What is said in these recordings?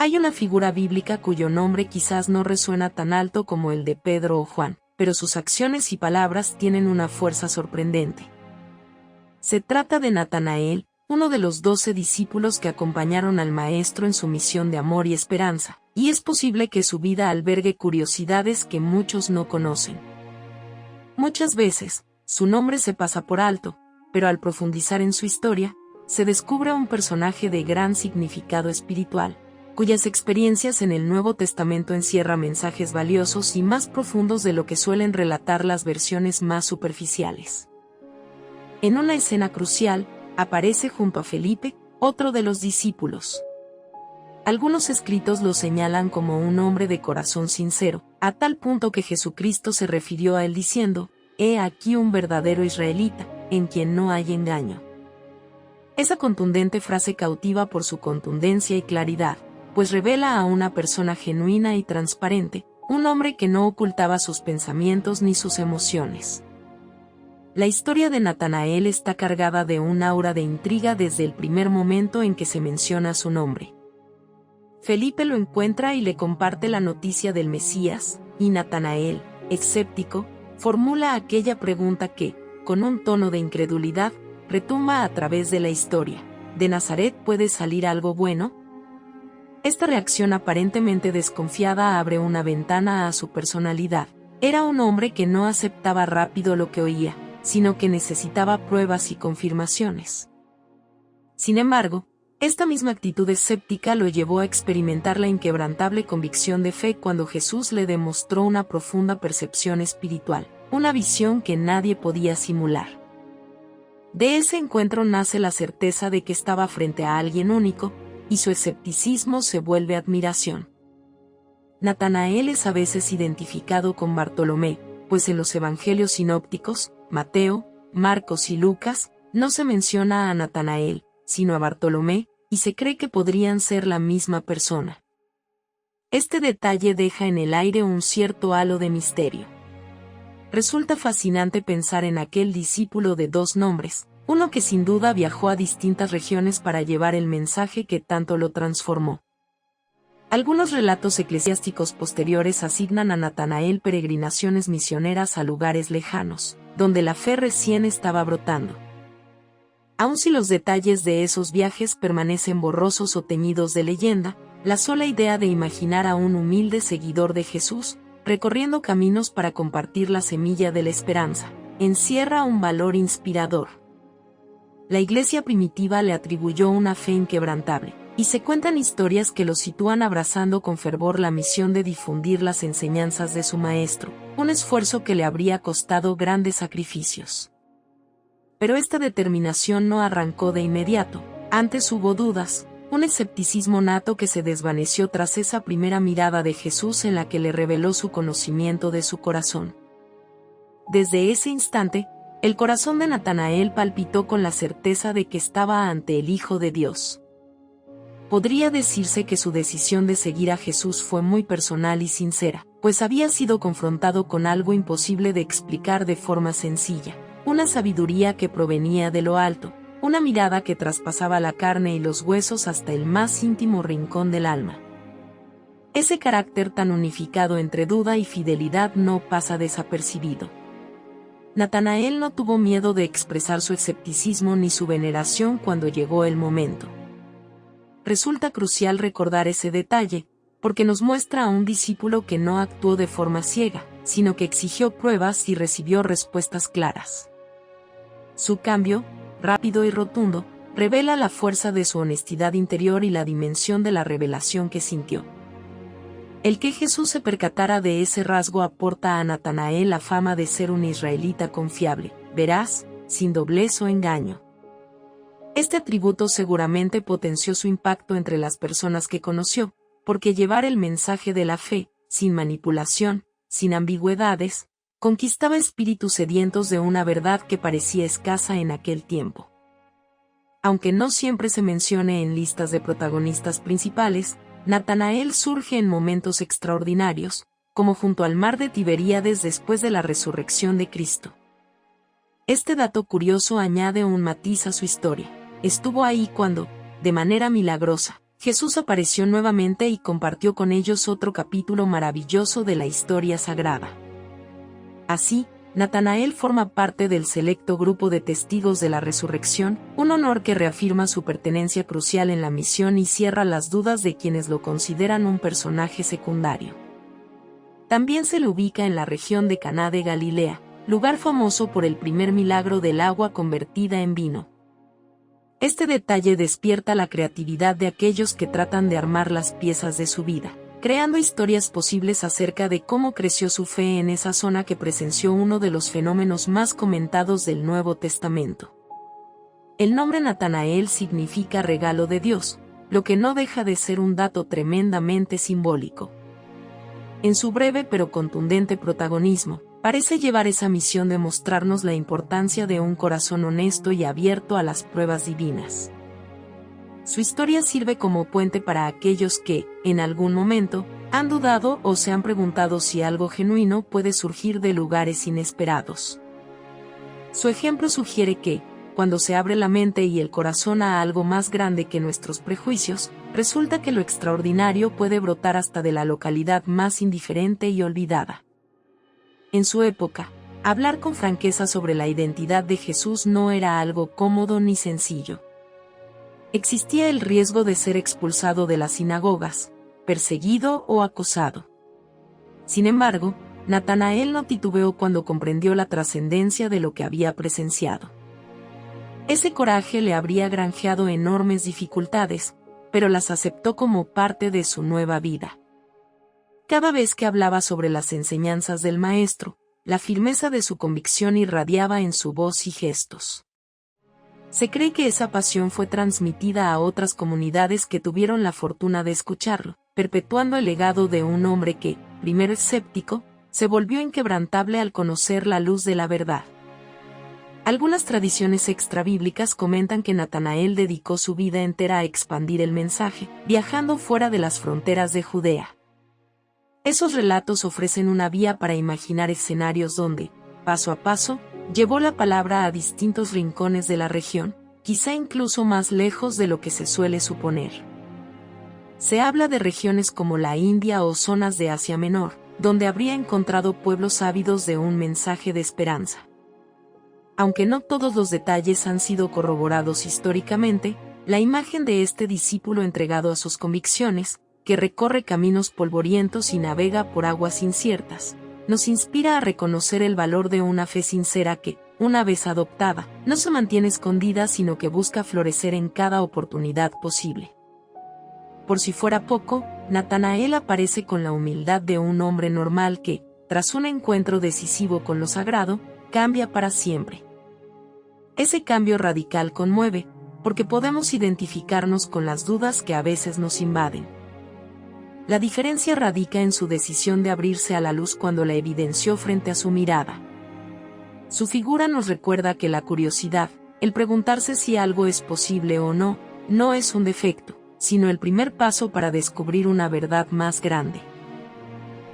Hay una figura bíblica cuyo nombre quizás no resuena tan alto como el de Pedro o Juan, pero sus acciones y palabras tienen una fuerza sorprendente. Se trata de Natanael, uno de los 12 discípulos que acompañaron al Maestro en su misión de amor y esperanza, y es posible que su vida albergue curiosidades que muchos no conocen. Muchas veces, su nombre se pasa por alto, pero al profundizar en su historia, se descubre un personaje de gran significado espiritual, cuyas experiencias en el Nuevo Testamento encierran mensajes valiosos y más profundos de lo que suelen relatar las versiones más superficiales. En una escena crucial, aparece junto a Felipe, otro de los discípulos. Algunos escritos lo señalan como un hombre de corazón sincero, a tal punto que Jesucristo se refirió a él diciendo: «He aquí un verdadero israelita, en quien no hay engaño». Esa contundente frase cautiva por su contundencia y claridad, pues revela a una persona genuina y transparente, un hombre que no ocultaba sus pensamientos ni sus emociones. La historia de Natanael está cargada de un aura de intriga desde el primer momento en que se menciona su nombre. Felipe lo encuentra y le comparte la noticia del Mesías, y Natanael, escéptico, formula aquella pregunta que, con un tono de incredulidad, retumba a través de la historia: ¿de Nazaret puede salir algo bueno? Esta reacción aparentemente desconfiada abre una ventana a su personalidad. Era un hombre que no aceptaba rápido lo que oía, sino que necesitaba pruebas y confirmaciones. Sin embargo, esta misma actitud escéptica lo llevó a experimentar la inquebrantable convicción de fe cuando Jesús le demostró una profunda percepción espiritual, una visión que nadie podía simular. De ese encuentro nace la certeza de que estaba frente a alguien único, y su escepticismo se vuelve admiración. Natanael es a veces identificado con Bartolomé, pues en los evangelios sinópticos, Mateo, Marcos y Lucas, no se menciona a Natanael, sino a Bartolomé, y se cree que podrían ser la misma persona. Este detalle deja en el aire un cierto halo de misterio. Resulta fascinante pensar en aquel discípulo de 2 nombres, uno que sin duda viajó a distintas regiones para llevar el mensaje que tanto lo transformó. Algunos relatos eclesiásticos posteriores asignan a Natanael peregrinaciones misioneras a lugares lejanos, donde la fe recién estaba brotando. Aun si los detalles de esos viajes permanecen borrosos o teñidos de leyenda, la sola idea de imaginar a un humilde seguidor de Jesús, recorriendo caminos para compartir la semilla de la esperanza, encierra un valor inspirador. La iglesia primitiva le atribuyó una fe inquebrantable, y se cuentan historias que lo sitúan abrazando con fervor la misión de difundir las enseñanzas de su maestro, un esfuerzo que le habría costado grandes sacrificios. Pero esta determinación no arrancó de inmediato. Antes hubo dudas, un escepticismo nato que se desvaneció tras esa primera mirada de Jesús en la que le reveló su conocimiento de su corazón. Desde ese instante, el corazón de Natanael palpitó con la certeza de que estaba ante el Hijo de Dios. Podría decirse que su decisión de seguir a Jesús fue muy personal y sincera, pues había sido confrontado con algo imposible de explicar de forma sencilla, una sabiduría que provenía de lo alto, una mirada que traspasaba la carne y los huesos hasta el más íntimo rincón del alma. Ese carácter tan unificado entre duda y fidelidad no pasa desapercibido. Natanael no tuvo miedo de expresar su escepticismo ni su veneración cuando llegó el momento. Resulta crucial recordar ese detalle, porque nos muestra a un discípulo que no actuó de forma ciega, sino que exigió pruebas y recibió respuestas claras. Su cambio, rápido y rotundo, revela la fuerza de su honestidad interior y la dimensión de la revelación que sintió. El que Jesús se percatara de ese rasgo aporta a Natanael la fama de ser un israelita confiable, veraz, sin doblez o engaño. Este atributo seguramente potenció su impacto entre las personas que conoció, porque llevar el mensaje de la fe, sin manipulación, sin ambigüedades, conquistaba espíritus sedientos de una verdad que parecía escasa en aquel tiempo. Aunque no siempre se mencione en listas de protagonistas principales, Natanael surge en momentos extraordinarios, como junto al mar de Tiberíades después de la resurrección de Cristo. Este dato curioso añade un matiz a su historia. Estuvo ahí cuando, de manera milagrosa, Jesús apareció nuevamente y compartió con ellos otro capítulo maravilloso de la historia sagrada. Así, Natanael forma parte del selecto grupo de testigos de la resurrección, un honor que reafirma su pertenencia crucial en la misión y cierra las dudas de quienes lo consideran un personaje secundario. También se le ubica en la región de Caná de Galilea, lugar famoso por el primer milagro del agua convertida en vino. Este detalle despierta la creatividad de aquellos que tratan de armar las piezas de su vida, creando historias posibles acerca de cómo creció su fe en esa zona que presenció uno de los fenómenos más comentados del Nuevo Testamento. El nombre Natanael significa regalo de Dios, lo que no deja de ser un dato tremendamente simbólico. En su breve pero contundente protagonismo, parece llevar esa misión de mostrarnos la importancia de un corazón honesto y abierto a las pruebas divinas. Su historia sirve como puente para aquellos que, en algún momento, han dudado o se han preguntado si algo genuino puede surgir de lugares inesperados. Su ejemplo sugiere que, cuando se abre la mente y el corazón a algo más grande que nuestros prejuicios, resulta que lo extraordinario puede brotar hasta de la localidad más indiferente y olvidada. En su época, hablar con franqueza sobre la identidad de Jesús no era algo cómodo ni sencillo. Existía el riesgo de ser expulsado de las sinagogas, perseguido o acosado. Sin embargo, Natanael no titubeó cuando comprendió la trascendencia de lo que había presenciado. Ese coraje le habría granjeado enormes dificultades, pero las aceptó como parte de su nueva vida. Cada vez que hablaba sobre las enseñanzas del Maestro, la firmeza de su convicción irradiaba en su voz y gestos. Se cree que esa pasión fue transmitida a otras comunidades que tuvieron la fortuna de escucharlo, perpetuando el legado de un hombre que, primero escéptico, se volvió inquebrantable al conocer la luz de la verdad. Algunas tradiciones extrabíblicas comentan que Natanael dedicó su vida entera a expandir el mensaje, viajando fuera de las fronteras de Judea. Esos relatos ofrecen una vía para imaginar escenarios donde, paso a paso, llevó la palabra a distintos rincones de la región, quizá incluso más lejos de lo que se suele suponer. Se habla de regiones como la India o zonas de Asia Menor, donde habría encontrado pueblos ávidos de un mensaje de esperanza. Aunque no todos los detalles han sido corroborados históricamente, la imagen de este discípulo entregado a sus convicciones, que recorre caminos polvorientos y navega por aguas inciertas, nos inspira a reconocer el valor de una fe sincera que, una vez adoptada, no se mantiene escondida sino que busca florecer en cada oportunidad posible. Por si fuera poco, Natanael aparece con la humildad de un hombre normal que, tras un encuentro decisivo con lo sagrado, cambia para siempre. Ese cambio radical conmueve, porque podemos identificarnos con las dudas que a veces nos invaden. La diferencia radica en su decisión de abrirse a la luz cuando la evidenció frente a su mirada. Su figura nos recuerda que la curiosidad, el preguntarse si algo es posible o no, no es un defecto, sino el primer paso para descubrir una verdad más grande.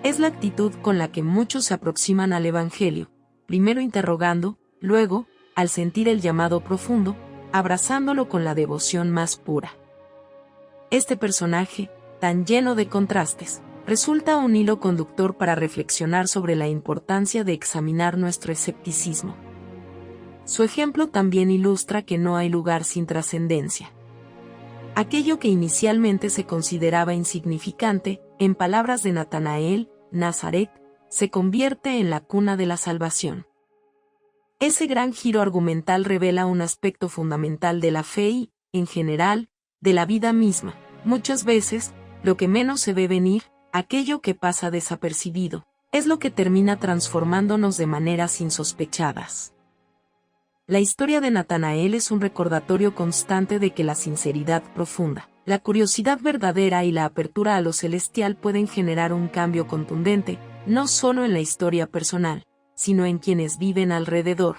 Es la actitud con la que muchos se aproximan al Evangelio, primero interrogando, luego, al sentir el llamado profundo, abrazándolo con la devoción más pura. Este personaje, tan lleno de contrastes, resulta un hilo conductor para reflexionar sobre la importancia de examinar nuestro escepticismo. Su ejemplo también ilustra que no hay lugar sin trascendencia. Aquello que inicialmente se consideraba insignificante, en palabras de Natanael, Nazaret, se convierte en la cuna de la salvación. Ese gran giro argumental revela un aspecto fundamental de la fe y, en general, de la vida misma. Muchas veces, lo que menos se ve venir, aquello que pasa desapercibido, es lo que termina transformándonos de maneras insospechadas. La historia de Natanael es un recordatorio constante de que la sinceridad profunda, la curiosidad verdadera y la apertura a lo celestial pueden generar un cambio contundente, no solo en la historia personal, sino en quienes viven alrededor.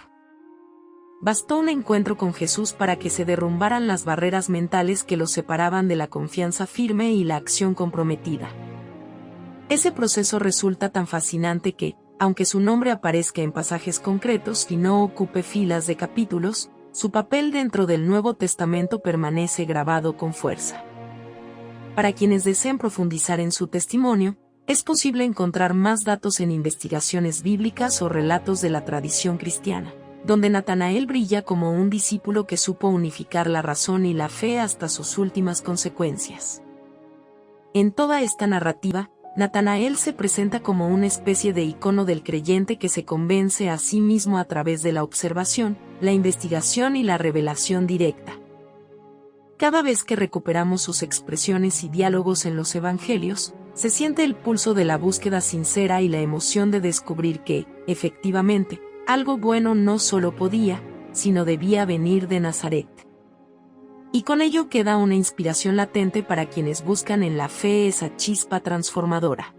Bastó un encuentro con Jesús para que se derrumbaran las barreras mentales que los separaban de la confianza firme y la acción comprometida. Ese proceso resulta tan fascinante que, aunque su nombre aparezca en pasajes concretos y no ocupe filas de capítulos, su papel dentro del Nuevo Testamento permanece grabado con fuerza. Para quienes deseen profundizar en su testimonio, es posible encontrar más datos en investigaciones bíblicas o relatos de la tradición cristiana, donde Natanael brilla como un discípulo que supo unificar la razón y la fe hasta sus últimas consecuencias. En toda esta narrativa, Natanael se presenta como una especie de icono del creyente que se convence a sí mismo a través de la observación, la investigación y la revelación directa. Cada vez que recuperamos sus expresiones y diálogos en los evangelios, se siente el pulso de la búsqueda sincera y la emoción de descubrir que, efectivamente, algo bueno no solo podía, sino debía venir de Nazaret. Y con ello queda una inspiración latente para quienes buscan en la fe esa chispa transformadora.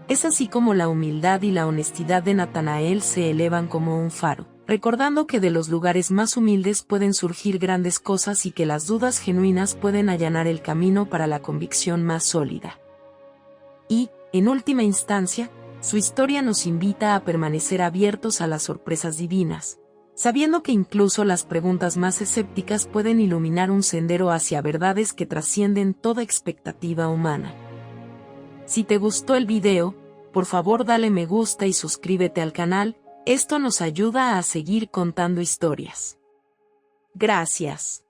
Es así como la humildad y la honestidad de Natanael se elevan como un faro, recordando que de los lugares más humildes pueden surgir grandes cosas y que las dudas genuinas pueden allanar el camino para la convicción más sólida. Y, en última instancia, su historia nos invita a permanecer abiertos a las sorpresas divinas, sabiendo que incluso las preguntas más escépticas pueden iluminar un sendero hacia verdades que trascienden toda expectativa humana. Si te gustó el video, por favor dale me gusta y suscríbete al canal, esto nos ayuda a seguir contando historias. Gracias.